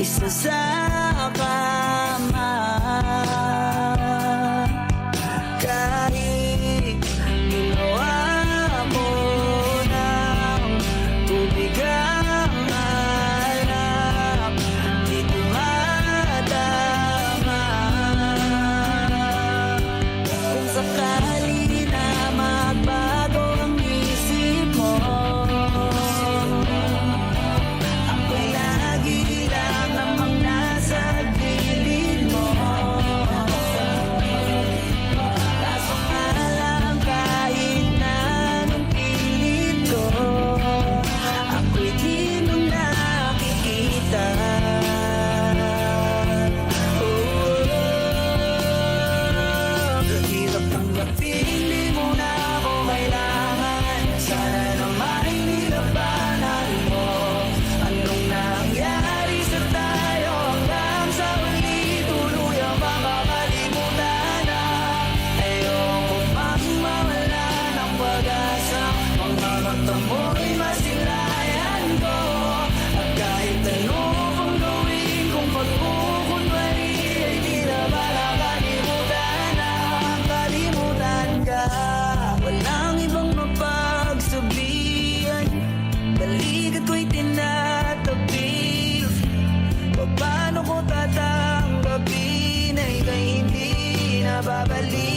isa sa kama. Kahit ginawa mo ng tubig ang alak, di ko madama. Kung sakali na magbago ang isip mo, ako'y lagi lang namang nasa gilid mo. Kaso nga lang kahit na anong pilit ko, ako'y di mo nakikita. Hirap tanggapin, di mo na ako kailangan. Sana naman nilabanan mo. Anong nangyari sa tayo hanggang sa huli, tuluyang makakalimutan na. Ayoko pang mawala ng pag-asa, mga mata mo'y masilayan ko. At kahit ano pang gawin kong pagkukunwari, ay di na makakalimutan na kalimutan ka. Walang ibang mapagsabihan, balikat ko'y tinatabi. Paano ko tatanggapin ay ika'y hindi na babalik?